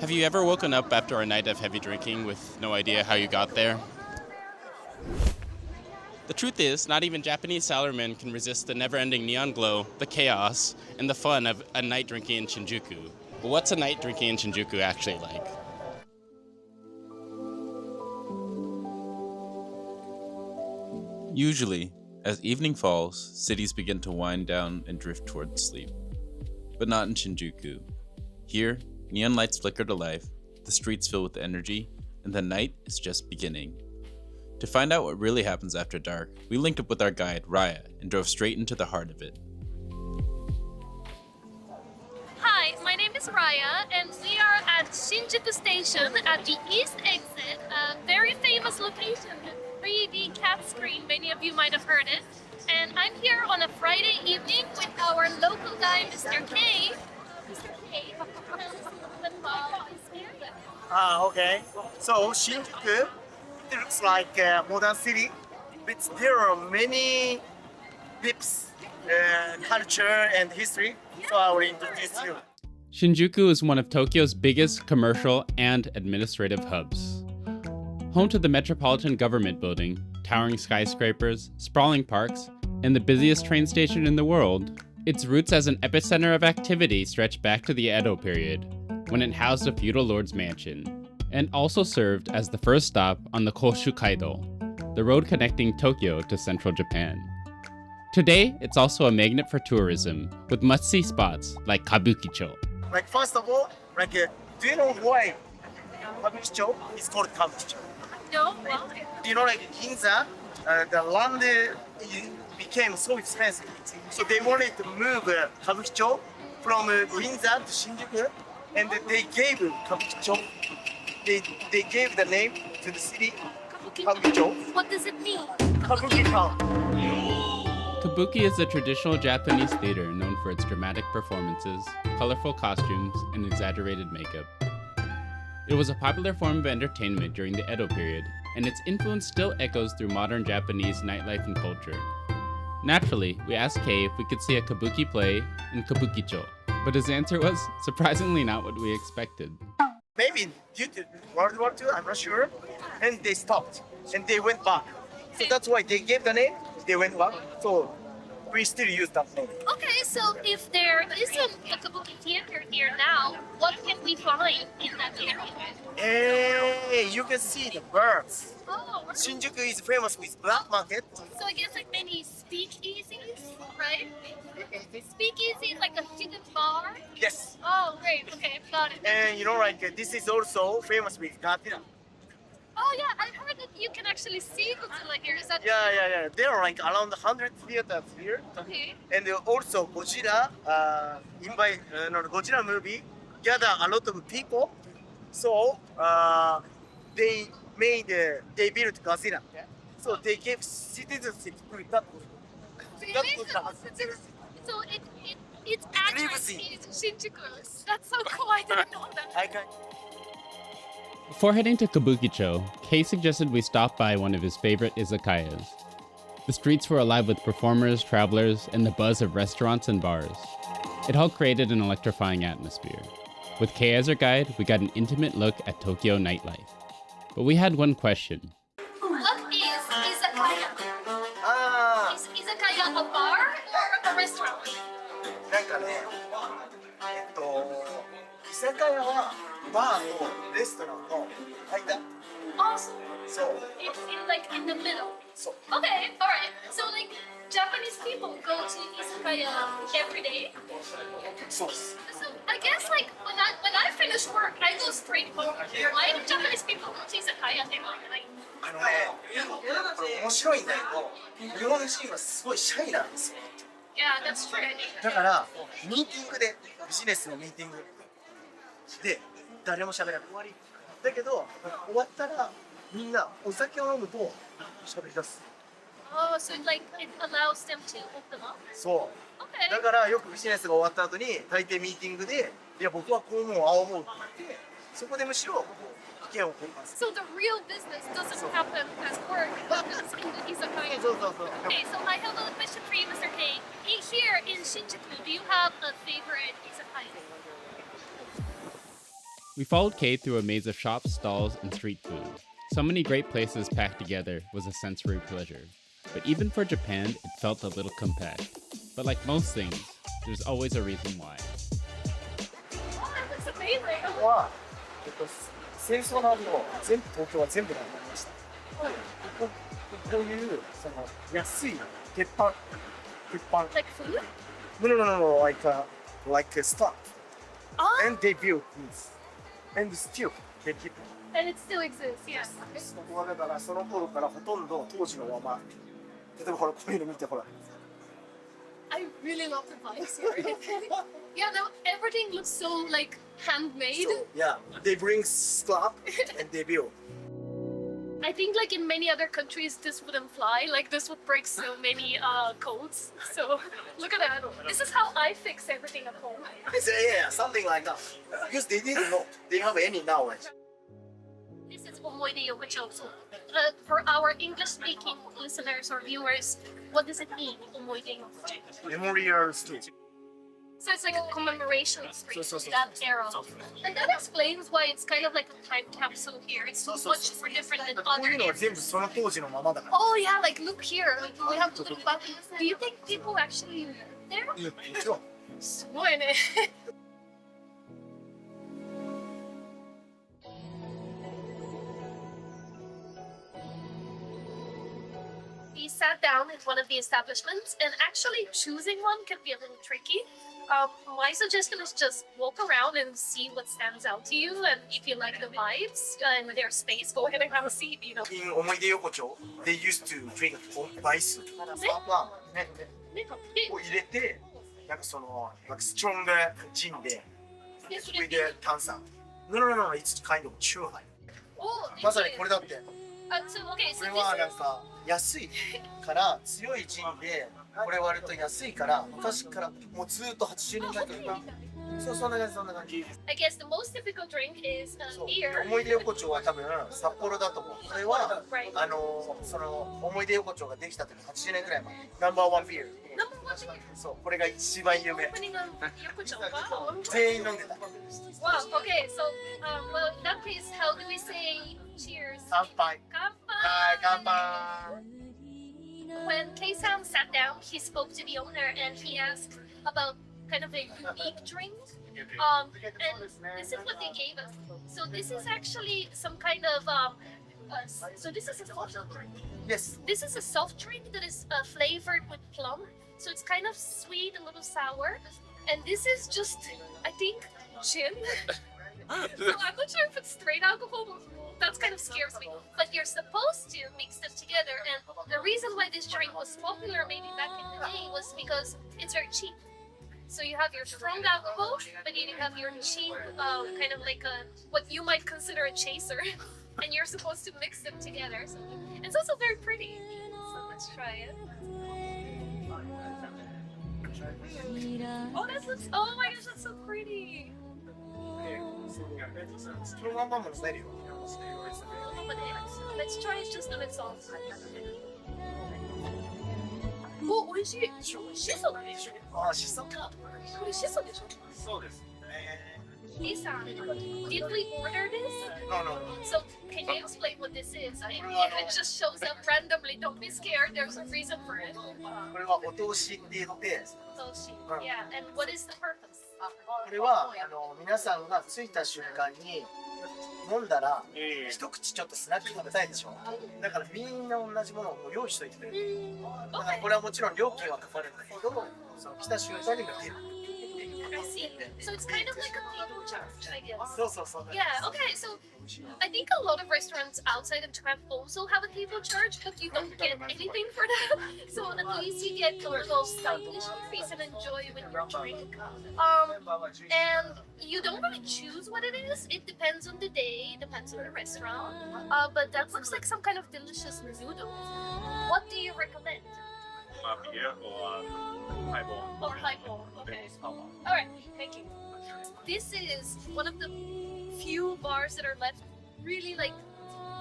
Have you ever woken up after a night of heavy drinking with no idea how you got there? The truth is, not even Japanese salarymen can resist the never-ending neon glow, the chaos, and the fun of a night drinking in Shinjuku. But what's a night drinking in Shinjuku actually like? Usually, as evening falls, cities begin to wind down and drift towards sleep. But not in Shinjuku. Here, neon lights flicker to life, the streets fill with energy, and the night is just beginning. To find out what really happens after dark, we linked up with our guide, Raya, and drove straight into the heart of it. Hi, my name is Raya, and we are at Shinjuku Station at the east exit, a very famous location with 3D cat screen. Many of you might have heard it. And I'm here on a Friday evening with our local guy, Mr. K. Mr. K, tell us a little bit about this area. Okay. So Shinjuku, it looks like a modern city, but there are many dips, culture and history. So I will introduce you. Shinjuku is one of Tokyo's biggest commercial and administrative hubs. Home to the Metropolitan Government Building, towering skyscrapers, sprawling parks, and the busiest train station in the world, its roots as an epicenter of activity stretch back to the Edo period, when it housed a feudal lord's mansion, and also served as the first stop on the Koshu Kaido, the road connecting Tokyo to central Japan. Today, it's also a magnet for tourism, with must-see spots like Kabukicho. Like first of all, do you know why Kabukicho is called Kabukicho? No, well, You know, like Ginza, the land became so expensive, so they wanted to move Kabukicho from Ginza to Shinjuku, and they gave Kabukicho. They gave the name to the city, Kabukicho. what does it mean? Kabuki town. Kabuki is a traditional Japanese theater known for its dramatic performances, colorful costumes, and exaggerated makeup. It was a popular form of entertainment during the Edo period, and its influence still echoes through modern Japanese nightlife and culture. Naturally, we asked Kei if we could see a Kabuki play in Kabukicho, but his answer was surprisingly not what we expected. Maybe due to World War II, I'm not sure, and they stopped and they went back. So that's why they gave the name. They went back. So we still use that name. Okay, so if there isn't a Kabuki theater here now, what can we find in that area? Hey, you can see the birds. Oh, Shinjuku is famous with black market. so I guess like many speakeasies, right? Speakeasy, like a hidden bar. Yes. Oh, great. Okay, got it. And you know, this is also famous with Godzilla. Oh yeah, I heard that you can actually see Godzilla here. Is that Yeah. There are like around 100 theaters here. okay? And also Godzilla, Godzilla movie gather a lot of people. So they built Godzilla. So they gave citizenship to that. So it's actually lives in- in Shinjuku. That's so cool. I didn't know that. I can. Before heading to Kabukicho, Kei suggested we stop by one of his favorite izakayas. The streets were alive with performers, travelers, and the buzz of restaurants and bars. It all created an electrifying atmosphere. With Kei as our guide, we got an intimate look at Tokyo nightlife. But we had one question. What is izakaya? Is izakaya a bar or a restaurant? なんかね、居酒屋はバーとレストランの間。 Also, そう。 it's in the middle. そう。 Okay, all right. So like Japanese people go to izakaya every day. そうです。 So I guess like when I finish work, I go straight home. Why do Japanese people go to izakaya every night? これ面白いんだけど、日本人はすごいシャイなんですよ。 Yeah, that's true. だからミーティングでビジネスのミーティングで誰も喋らない。終わり。だけど終わったらみんなお酒を飲むと喋り出す。 Oh, so like it allows them to open up. そう。 Okay. だからよくビジネスが終わった後に大抵ミーティングでいや僕はこう思うああ思うって言ってそこでむしろ意見を交換する。 So the real business doesn't happen as work, it happens in the izakaya. そうそうそう。 Okay, so I have a question for you, Mr. K. Here in Shinjuku, do you have a favorite izakaya? We followed Kay through a maze of shops, stalls, and street food. So many great places packed together was a sensory pleasure. But even for Japan, it felt a little compact. But like most things, there's always a reason why. Oh, that looks amazing. は、戦争の後、全部東京は全部なくなりました。こういうその安い鉄板。 Like food? No, like a stuff. Oh, And they built this. And still, they keep it. and it still exists, yes. そこはだからその頃からほとんど当時のまま。例えばほらこういうの見てほら。 I really love the vibes here. Yeah, no, everything looks so like handmade. So, yeah, they bring scrap and they build. I think like in many other countries this wouldn't fly. Like this would break so many codes. So look at that. This is how I fix everything at home. Yeah, something like that. Because they didn't know they have any knowledge. This is Omoide Yokocho. For our English-speaking listeners or viewers, what does it mean, Omoide Yokocho? Memorial street. So it's like a commemoration street So. of that era. And that explains why it's kind of like a time capsule here. It's so much more different than こう other いうのは areas. 全部その当時のままだから。 Oh yeah, like look here. Like, we have to look back. Do you think people actually live there? もちろん。すごいね。We sat down at one of the establishments, and actually choosing one can be a little tricky. My suggestion is just walk around and see what stands out to you, and if you like the vibes and their space, go ahead and have a seat. You know. In Omoide Yokocho, they used to drink rice. パンねを入れて、なんかそのなんかストロングジンで、それで炭酸。No, it's kind of チューハイ。 Oh, まさにこれだって。 so okay, こ so れ this はなん is か安いから強いジンでこれ割ると安いから昔からもうずっと80年だけどそうそんな感じ I guess the most typical drink is そう beer. 思い出横丁は多分札幌だと思うこれは Right. その思い出横丁ができた時80年ぐらい前ナンバーワンビール Number one beer. そうこれが一番有名 Opening of Yokocho. Wow. 全員飲んでた Wow. Okay. So, well, in that case, how do we say cheers? 乾杯 Kanpai. はい乾杯 When Kei-san sat down, he spoke to the owner and he asked about kind of a unique drink. And this is what they gave us. So this is actually some kind of so this is a soft drink. Yes This is a soft drink that is flavored with plum. So it's kind of sweet, a little sour. And this is just, I think, gin. So I'm not sure if it's straight alcohol. That kind of scares me. But you're supposed to mix them together. And the reason why this drink was popular maybe back in the day was because it's very cheap. So you have your strong alcohol, but you have your cheap, kind of like what you might consider a chaser. And you're supposed to mix them together. So it's also very pretty. So let's try it. Oh, that looks, oh my gosh, that's so pretty. そのまんまも飲めるよ Oh, but let's try it just on its own. Oh, 美味しい。シソだね。ああしそかこれシソでしょ？そうですね Lisa, did we order this? No So, can you explain what this is? If it just shows up randomly, don't be scared. There's a reason for it. これはお通しって言って So, yeah. And what is the purpose? これは皆さんが着いた瞬間に飲んだら一口ちょっとスナック食べたいでしょだからみんな同じものを用意しといてくれるだからこれはもちろん料金はかかるんだけどその来た瞬間にも出る I see. So it's kind of like a table charge, I guess. そうそうそう Yeah, okay, so I think a lot of restaurants outside of Japan also have a table charge, but you don't get anything for that. So at least you get a little side dishes and enjoy with your drink. And you don't really choose what it is. It depends on the day, depends on the restaurant. But that looks like some kind of delicious noodles. What do you recommend? Beer or highball. Or highball, okay. Alright, thank you. This is one of the few bars that are left really like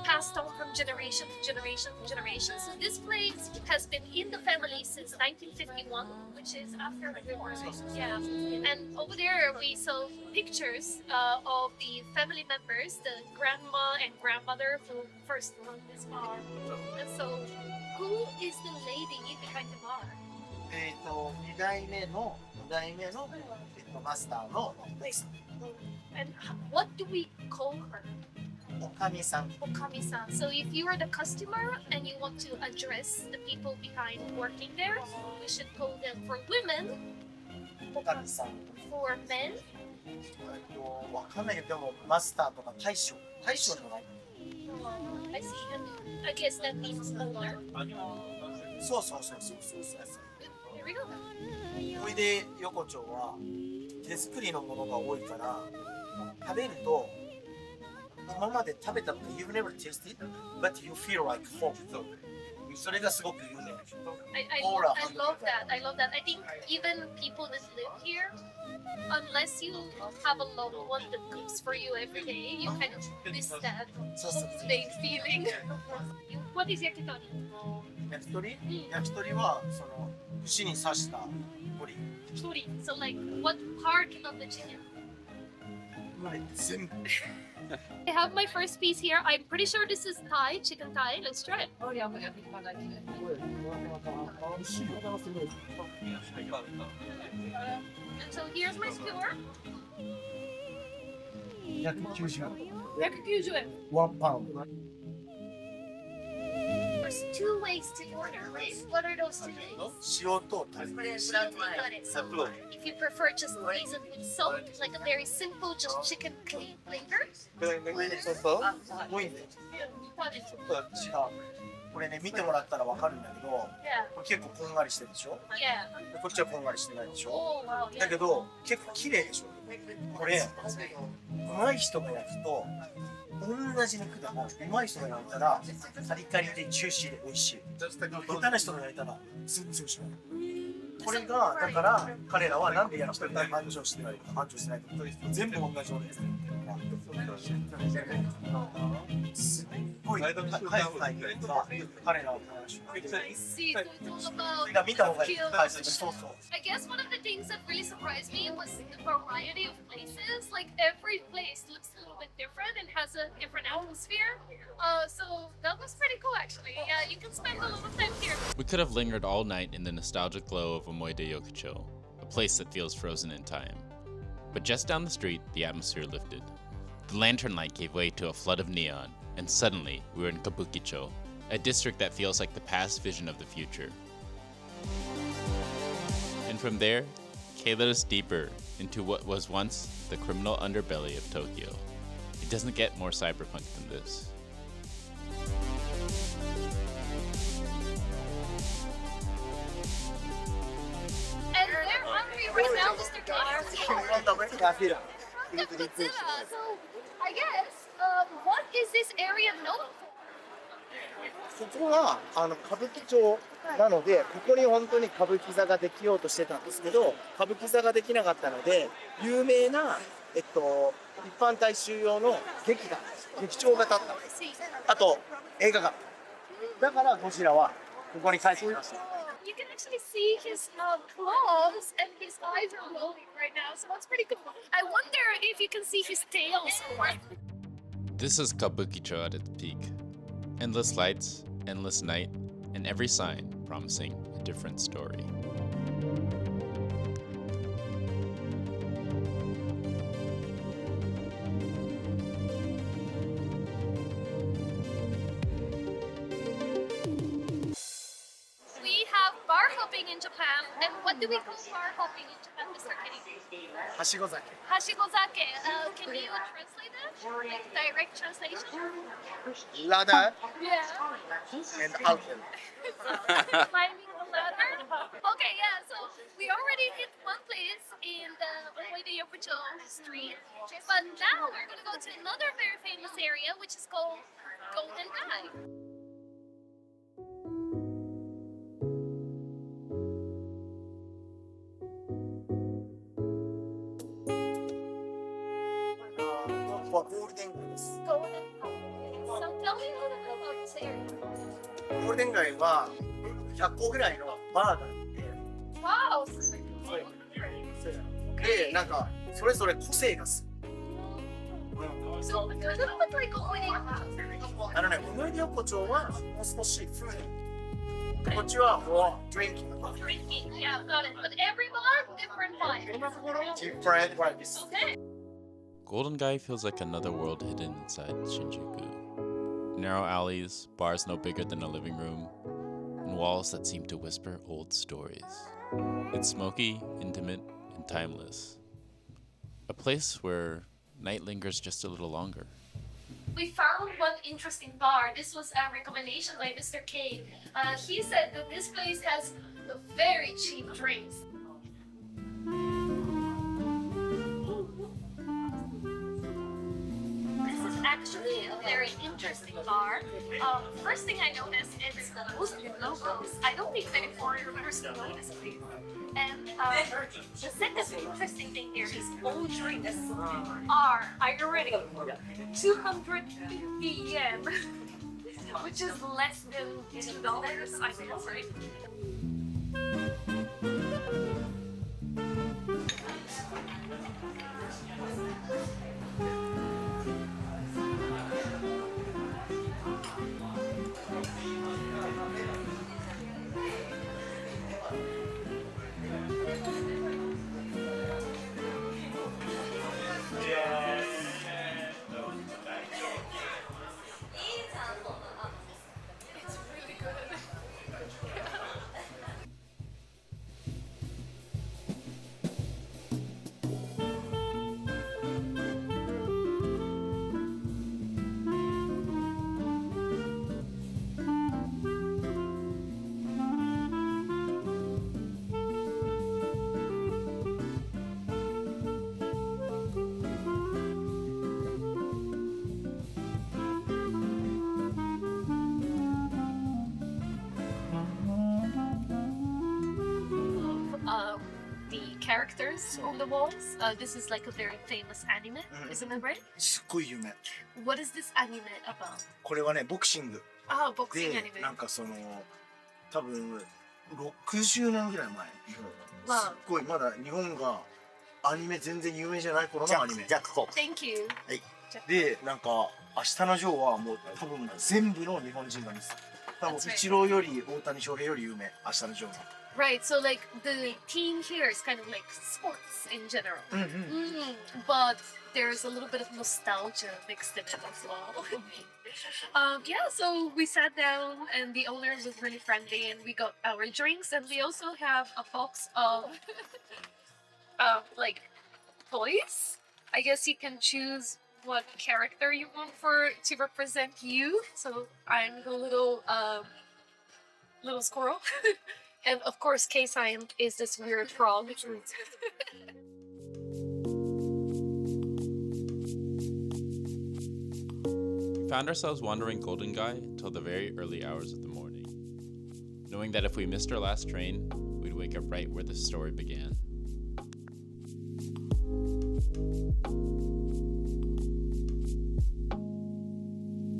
passed on from generation to generation to generation. So this place has been in the family since 1951, which is after the war. Yeah, and over there we saw pictures of the family members, the grandma and grandmother who first owned this bar. And so, who is the lady behind the bar? 2代目のマスターの And what do we call her? おかみさん。 Okami-san. So if you are the customer and you want to address the people behind working there, we should call them for women, おかみさん。for men. わかんないけど、でもマスターとか大将。大将じゃない I see. And I guess that means owner. そう。Here we go. 思い出横丁は手作りのものが多いから食べると今まで食べたこと You've never tasted but you feel like home それがすごく有名 I love that. I love that. I think even people that live here, unless you have a loved one that cooks for you every day, you kind of miss that homemade feeling. What is yakitori? 焼き鳥焼き鳥はその串に刺した鳥 Tori. So like, what part of the chicken? 全部 I have my first piece here. I'm pretty sure this is Thai, chicken Thai. Let's try it. And so here's my skewer. 190 190 yen. ワンパウンド There's two ways to order, right? What are those two ways? 塩とタレ Got it. So if you prefer just seasoned with salt, like a very simple, just chicken clean flavor. そうそう多いんでちょっと違うこれね見てもらったらわかるんだけど Yeah. これ結構こんがりしてるでしょ Yeah. でこっちはこんがりしてないでしょ Oh wow. だ Yeah. けど結構綺麗でしょこれうまい人が焼くと同じ肉でもうまい人が焼いたらカリカリでジューシーで美味しい下手な人が焼いたら全然美味しくないこれがだから彼らはなんで焼き鳥で繁盛してないか繁盛してないか全部同じようですすっごい早くないから彼らを楽しむ I see. So it's all みんな見た方 about がいい skill. そうそう I guess one of the things that really surprised me was the variety of places. Like every place looks a little bit different and has a different atmosphere. So that was pretty cool actually. Yeah, you can spend a lot of time here. We could have lingered all night in the nostalgic glow of Omoide Yokocho, a place that feels frozen in time. But just down the street, the atmosphere lifted. The lantern light gave way to a flood of neon, and suddenly we were in Kabukicho, a district that feels like the past vision of the future. And from there, Kay led us deeper into what was once the criminal underbelly of Tokyo. It doesn't get more cyberpunk than this. And we're hungry right now, Mr. Connor. Godzilla. So I guess, what is this area known for? ここは歌舞伎町なのでここに本当に歌舞伎座ができようとしてたんですけど歌舞伎座ができなかったので有名な、一般大衆用の劇場が建ったあと映画館だからゴジラはここに帰ってきました You can actually see his claws and his eyes are rolling right now, so that's pretty cool. I wonder if you can see his tail somewhere. This is Kabukicho at its peak. Endless lights, endless night, and every sign promising a different story. We have bar hopping in Japan, and what do we call bar hopping in Japan, Mr. Kenny? はしご酒 Hashigo-zake. Can you translate that? Like direct translation? ラダ Yeah. ー and alcohol Climbing the ladder. Okay, yeah. So we already hit one place in the Omoide Yokocho street, but now we're gonna go to another very famous area, which is called Golden Gai. ゴールデン街です。Golden Gai. So tell me ールデン街は100個ぐらいのバーがあって、 Wow. で、なんかそれぞれ個性がする。 So, a little bit like Omoide Yokocho. あのね、思い出横丁はもう少しフード。こっちはもうドリンキング。 Drinking, yeah, got it. But every bar, different wine. Different vibes. Okay. Golden Gai feels like another world hidden inside Shinjuku. Narrow alleys, bars no bigger than a living room, and walls that seem to whisper old stories. It's smoky, intimate, and timeless. A place where night lingers just a little longer. We found one interesting bar. This was a recommendation by Mr. K. He said that this place has very cheap drinks. This is actually a very interesting bar. First thing I noticed is those logos. I don't think many foreigners notice these. And the second interesting thing here is all drinks are, you ready? 250 yen, which is less than $2, I guess, right? It's really good. The characters on the walls. This is like a very famous anime, isn't it right? すっごい有名。 What is this anime about? これはね、ボクシング Oh, boxing で、 anime. なんかその多分60年ぐらい前。すっごいまだ日本がアニメ全然有名じゃない頃のアニメ。 Thank you. で、なんか明日のジョーはもう多分全部の日本人が見てた。多分 That's right. イチローより大谷翔平より有名。明日のジョーが。 Right, so like the team here is kind of like sports in general. うんうん。 But there's a little bit of nostalgia mixed in it as well. Yeah, so we sat down and the owner was really friendly and we got our drinks and we also have a box of like toys. I guess you can choose what character you want to represent you. So I'm the little squirrel. And of course, K-Sign is this weird frog. We found ourselves wandering Golden Gai till the very early hours of the morning, knowing that if we missed our last train, we'd wake up right where the story began.